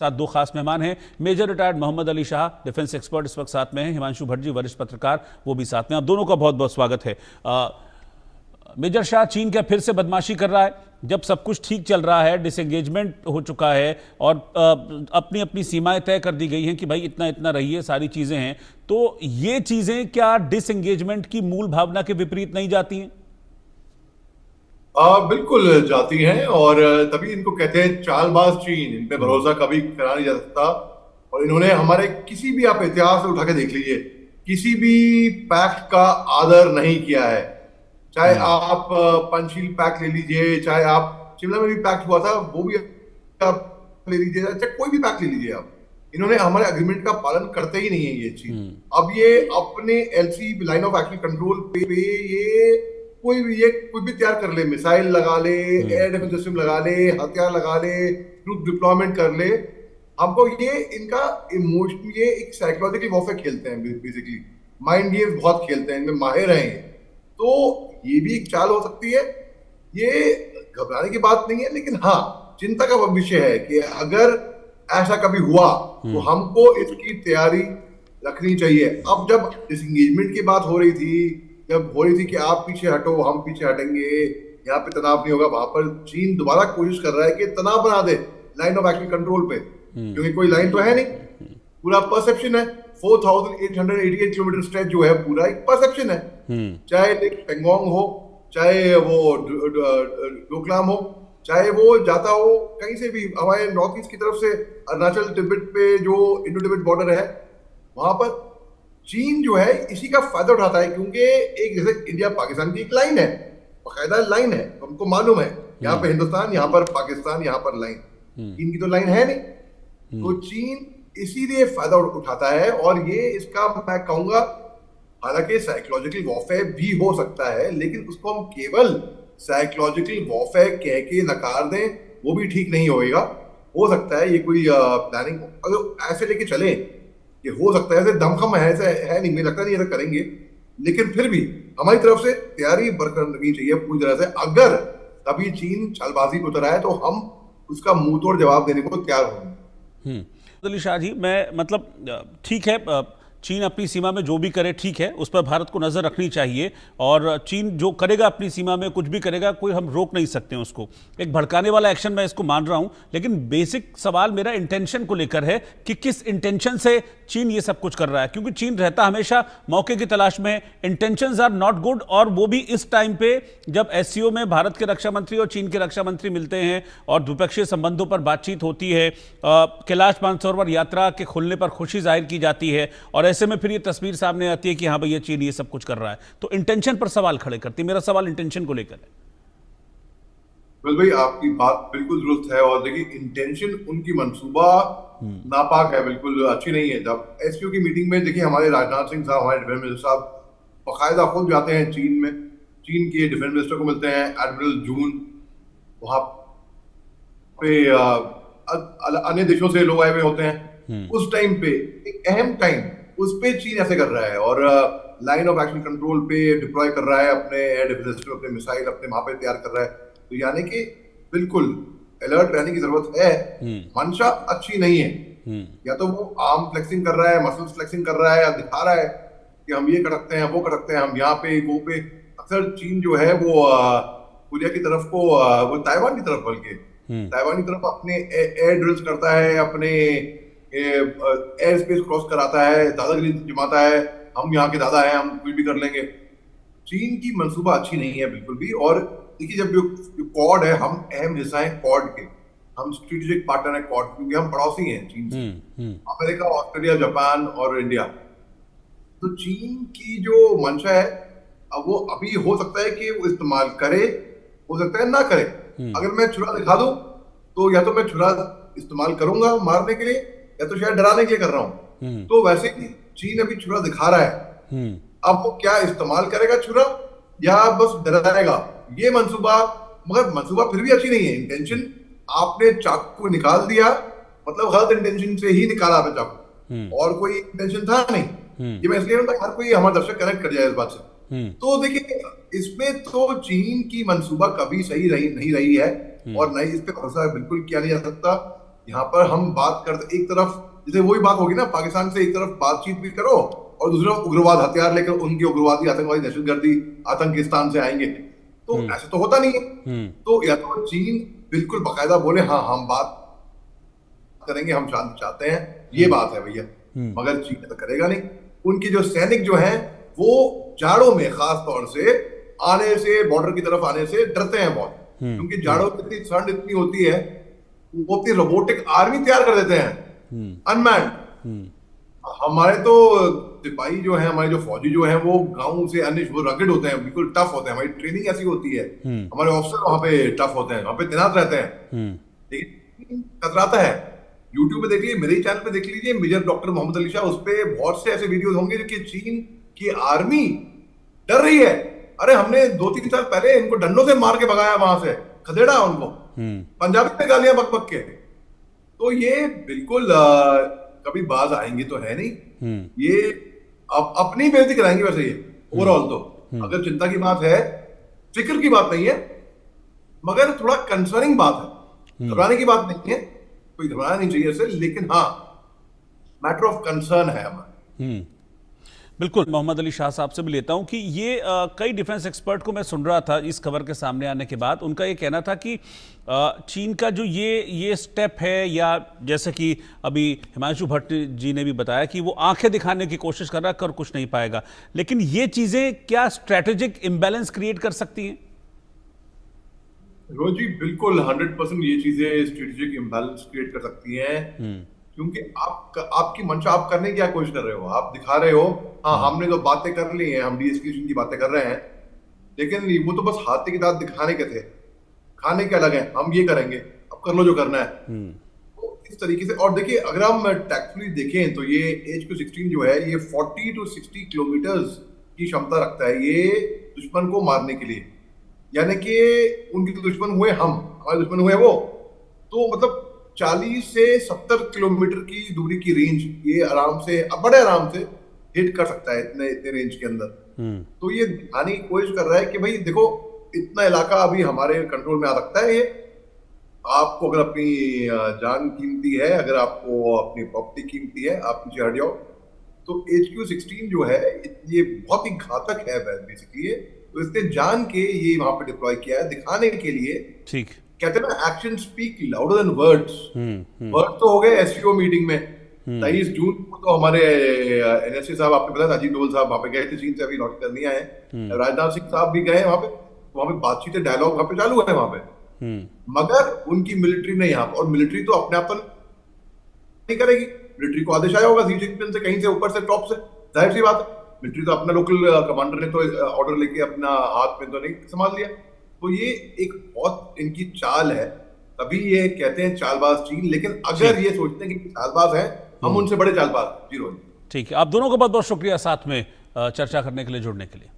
साथ दो खास मेहमान हैं। Major retired Mohammad Ali Shah, defence expert, इस वक्त साथ में हैं। हिमांशु भट्ट जी, वरिष्ठ पत्रकार, वो भी साथ में। आप दोनों का बहुत बहुत स्वागत है। मेजर शाह, चीन क्या फिर से बदमाशी कर रहा है? जब सब कुछ ठीक चल रहा है, डिसएंगेजमेंट हो चुका है और अपनी अपनी सीमाएं तय कर दी गई हैं कि भाई इतना इतना रहिए, सारी चीजें हैं, तो ये चीजें क्या डिसएंगेजमेंट की मूल भावना के विपरीत नहीं जाती हैं? बिल्कुल जाती हैं। और तभी इनको कहते हैं चालबाज चीन। इन पे भरोसा कभी करा नहीं जा सकता। और इन्होंने हमारे किसी भी, आप इतिहास में उठा के देख लीजिए, किसी भी पैक्ट का आदर नहीं किया है। चाहे आप पंचशील पैक्ट ले लीजिए, चाहे आप शिमला में भी पैक्ट हुआ था वो भी आप ले लीजिए, चाहे कोई भी पैक्ट ले लीजिए आप, इन्होंने हमारे एग्रीमेंट का पालन करते ही नहीं है ये चीज। अब ये अपने LC line of action control पे ये कोई भी तैयार कर ले, मिसाइल लगा ले, एयर डिफेंस सिस्टम लगा ले, हथियार लगा ले, ट्रूप डिप्लॉयमेंट कर ले। हमको ये इनका इमोशन, ये एक साइकोलॉजिकल वॉरफेयर खेलते हैं, बेसिकली माइंड गेम्स बहुत खेलते हैं, इनमें माहिर हैं ये। तो ये भी एक चाल हो सकती है, ये घबराने की बात नहीं है। लेकिन हाँ, चिंता का विषय है कि अगर ऐसा कभी हुआ तो हमको इसकी तैयारी रखनी चाहिए। अब जब डिसएंगेजमेंट की बात हो रही थी, जब हो रही थी कि आप पीछे हटो, हम पीछे हटेंगे, यहाँ पे तनाव नहीं होगा, वहां पर चीन दोबारा कोशिश कर रहा है कि तनाव बना दे लाइन ऑफ एक्शन कंट्रोल पे, क्योंकि कोई लाइन तो है नहीं, पूरा परसेप्शन है। 4888 किलोमीटर स्ट्रेच जो है पूरा एक परसेप्शन है। चाहे पेंगोंग हो, चाहे वो डोकलाम हो, चाहे वो जाता हो कहीं से भी, हमारे नॉर्थ ईस्ट की तरफ से अरुणाचल तिब्बत पे जो इंडो तिब्बत बॉर्डर है, वहां पर चीन जो है इसी का फायदा उठाता है। क्योंकि एक जैसे इंडिया पाकिस्तान की एक लाइन है, बाकायदा लाइन है, हमको मालूम है, यहाँ पे हिंदुस्तान, यहाँ पर पाकिस्तान, यहाँ पर लाइन। चीन की तो लाइन है नहीं, तो चीन इसीलिए फायदा उठाता है। और ये इसका मैं कहूंगा, हालांकि साइकोलॉजिकल वॉरफेयर भी हो सकता है, लेकिन उसको हम केवल साइकोलॉजिकल वॉरफेयर कह के नकार दें, वो भी ठीक नहीं होएगा। हो सकता है ये कोई प्लानिंग अगर ऐसे लेके चले, ये हो सकता है, ऐसे दमखम है, ऐसे है नहीं, मुझे लगता नहीं ऐसा करेंगे। लेकिन फिर भी हमारी तरफ से तैयारी बरकरार रखनी चाहिए पूरी तरह से। अगर कभी चीन चालबाजी को उतर आए तो हम उसका मुंह तोड़ जवाब देने को तैयार होंगे। अली शाह जी, मैं मतलब ठीक है, चीन अपनी सीमा में जो भी करे ठीक है, उस पर भारत को नजर रखनी चाहिए। और चीन जो करेगा अपनी सीमा में, कुछ भी करेगा, कोई हम रोक नहीं सकते हैं उसको। एक भड़काने वाला एक्शन मैं इसको मान रहा हूं, लेकिन बेसिक सवाल मेरा इंटेंशन को लेकर है कि किस इंटेंशन से चीन ये सब कुछ कर रहा है। क्योंकि चीन रहता हमेशा मौके की तलाश में, इंटेंशंस आर नॉट गुड। और वो भी इस टाइम पे जब एससीओ में भारत के रक्षा मंत्री और चीन के रक्षा मंत्री मिलते हैं और द्विपक्षीय संबंधों पर बातचीत होती है, कैलाश मानसरोवर यात्रा के खुलने पर खुशी जाहिर की जाती है, और ऐसे में फिर ये तस्वीर सामने आती है कि हाँ भैया चीन ये सब कुछ कर रहा है। तो इंटेंशन पर सवाल खड़े करती है। मेरा सवाल इंटेंशन को लेकर है। भाई आपकी बात बिल्कुल दुरुस्त है। और देखिए, इंटेंशन उनकी मंसूबा नापाक है, बिल्कुल अच्छी नहीं है। जब एसपीओ की मीटिंग में देखिए, हमारे राजनाथ सिंह साहब, हमारे डिफेंस मिनिस्टर साहब बाकायदा खुद जाते हैं चीन में, चीन के डिफेंस मिनिस्टर को मिलते हैं, एडमिरल जून, वहां पे अन्य देशों से लोग आए हुए होते हैं। उस टाइम पे एक अहम टाइम, उस पे चीन ऐसे कर रहा है और लाइन ऑफ एक्शन कंट्रोल पे डिप्लॉय कर रहा है अपने एयर डिफेंस सिस्टम, अपने मिसाइल अपने वहां पे तैयार कर रहा है। तो यानी कि बिल्कुल अलर्ट रहने की जरूरत है। मंशा अच्छी नहीं है। या तो वो आर्म फ्लेक्सिंग कर रहा है, मसल्स फ्लेक्सिंग कर रहा है, या दिखा रहा है कि हम ये कर सकते हैं, वो कर सकते हैं, हम यहाँ पे वो पे। अक्सर चीन जो है वो कोरिया की तरफ को, वो ताइवान की तरफ, बल्कि ताइवान की तरफ अपने एयर ड्रिल्स करता है, अपने एयर स्पेस क्रॉस कराता है, दादागिरी जमाता है, हम यहाँ के दादा हैं, हम कुछ भी कर लेंगे। चीन की मंसूबा अच्छी नहीं है बिल्कुल भी। और देखिए, जब जो क्वाड है, हम अहम हिस्सा है क्वाड के, हम स्ट्रेटेजिक पार्टनर है क्वाड, क्योंकि हम पड़ोसी हैं चीन से, अमेरिका, ऑस्ट्रेलिया, जापान और इंडिया। तो चीन की जो मंशा है, अब वो अभी हो सकता है कि वो इस्तेमाल करे, हो सकता है ना करे। अगर मैं छुरा दिखा दूं तो या तो मैं छुरा इस्तेमाल करूंगा मारने के लिए, या तो शायद डराने के लिए कर रहा हूं। तो वैसे ही चीन अभी छुरा दिखा रहा है। अब वो क्या इस्तेमाल करेगा छुरा, या बस डराएगा, ये मंसूबा। मगर मंसूबा फिर भी अच्छी नहीं है। इंटेंशन, आपने चाकू को निकाल दिया, मतलब गलत इंटेंशन से ही निकाला आपने चाकू, और कोई इंटेंशन था नहीं। ये मैं इसलिए हर कोई हमारा दर्शक कनेक्ट कर जाए इस बात से। तो देखिए, इसमें तो चीन की मंसूबा कभी सही नहीं रही है, और नहीं, इस पे भरोसा बिल्कुल किया नहीं जा सकता। यहाँ पर हम बात करते एक तरफ, जैसे वही बात होगी ना, पाकिस्तान से एक तरफ बातचीत भी करो और दूसरी तरफ उग्रवाद हथियार लेकर उनके उग्रवादी आतंकवादी दहशतगर्दी आतंकिस्तान से आएंगे, तो ऐसे तो होता नहीं है। तो या तो चीन बिल्कुल बाकायदा बोले हाँ हम बात करेंगे, हम शांति चाहते हैं, ये बात है भैया, मगर चीन ऐसा करेगा नहीं। उनके जो सैनिक जो हैं वो जाड़ों में खास तौर से आने से, बॉर्डर की तरफ आने से डरते हैं बहुत, क्योंकि जाड़ों की इतनी ठंड इतनी होती है, वो अपनी रोबोटिक आर्मी तैयार कर देते हैं अनमैन्ड। हमारे तो सिपाही जो है, हमारे जो फौजी जो है वो गांव से अन्य वो रगड़ होते हैं, बिल्कुल टफ होते हैं, हमारी ट्रेनिंग ऐसी होती है, हमारे ऑफिसर वहां पे टफ होते हैं, वहां पे तैनात रहते हैं, लेकिन कतराता है। यूट्यूब पे देख लीजिए, मेरे चैनल पे देख लीजिए, मेजर डॉक्टर मोहम्मद अली शाह, उस पे बहुत से ऐसे वीडियोस होंगे कि चीन की आर्मी डर रही है। अरे हमने 2-3 साल पहले इनको डंडों से मार के भगाया, वहां से खदेड़ा उनको, पंजाबी में गालियां बक बक के। तो ये बिल्कुल कभी बाज आएंगे तो है नहीं, ये अपनी बेइज्जती कराएंगे वैसे ये ओवरऑल। तो अगर चिंता की बात है, फिक्र की बात नहीं है, मगर थोड़ा कंसर्निंग बात है, घबराने की बात नहीं है, कोई घबराना नहीं चाहिए इससे, लेकिन हाँ मैटर ऑफ कंसर्न है हमारा। बिल्कुल, मोहम्मद अली शाह साहब से भी लेता हूं कि ये कई डिफेंस एक्सपर्ट को मैं सुन रहा था इस खबर के सामने आने के बाद, उनका ये कहना था कि चीन का जो ये स्टेप है, या जैसे कि अभी हिमांशु भट्ट जी ने भी बताया कि वो आंखें दिखाने की कोशिश कर रहा है, कर कुछ नहीं पाएगा, लेकिन ये चीजें क्या स्ट्रेटेजिक इम्बैलेंस क्रिएट कर सकती हैं? रोज जी बिल्कुल 100% ये चीजें स्ट्रेटेजिक इम्बैलेंस क्रिएट कर सकती हैं, क्योंकि आपकी मंशा आप करने की क्या कोशिश कर रहे हो, आप दिखा रहे हो हाँ हमने तो बातें कर ली हैं, हम डीएस्केलेशन की बातें कर रहे हैं, लेकिन वो तो बस हाथी के दांत दिखाने के थे, खाने के अलग है, हम ये करेंगे, अब कर लो जो करना है। तो इस तरीके से, और देखिए अगर हम टैक्टफुली देखें तो ये HQ-16 जो है ये 40 to 60 किलोमीटर की क्षमता रखता है ये दुश्मन को मारने के लिए, यानी कि उनके दुश्मन हुए हम, हमारे दुश्मन हुए वो, तो मतलब 40 से 70 किलोमीटर की दूरी की रेंज ये आराम से, बड़े आराम से हिट कर सकता है इतने रेंज के अंदर। तो ये दिखाने की कोशिश कर रहा है कि भाई देखो इतना इलाका अभी हमारे कंट्रोल में आ सकता है, ये आपको अगर अपनी जान कीमती है, अगर आपको अपनी प्रॉपर्टी कीमती है, आप पीछे हट जाओ। तो HQ-16 जो है ये बहुत ही घातक है बेसिकली, तो इसने जान के ये वहां पे डिप्लॉय किया है दिखाने के लिए। ठीक, कहते हैं ना action speak louder than words. Word तो हो गए एससीओ मीटिंग में 23 जून को, तो हमारे NSA साहब, आपने पता था अजीत डोभाल साहब वहां पे गए थे, चीन से अभी लौट कर नहीं आए, राजनाथ सिंह साहब भी गए वहां पे बातचीत डायलॉग वहां पे चालू है वहां पे, मगर उनकी मिलिट्री ने यहाँ, और मिलिट्री तो अपने आप तो नहीं करेगी, मिलिट्री को आदेश आया होगा शी जिनपिंग से, कहीं से ऊपर से टॉप से, जाहिर सी बात है, मिलिट्री तो अपना लोकल कमांडर ने तो ऑर्डर लेके अपना हाथ में तो नहीं संभाल लिया। तो ये एक बहुत इनकी चाल है, तभी ये कहते हैं चालबाज चीन, लेकिन अगर ये सोचते हैं कि चालबाज है, हम उनसे बड़े चालबाज जीरो। ठीक है, आप दोनों का बहुत बहुत शुक्रिया साथ में चर्चा करने के लिए, जुड़ने के लिए।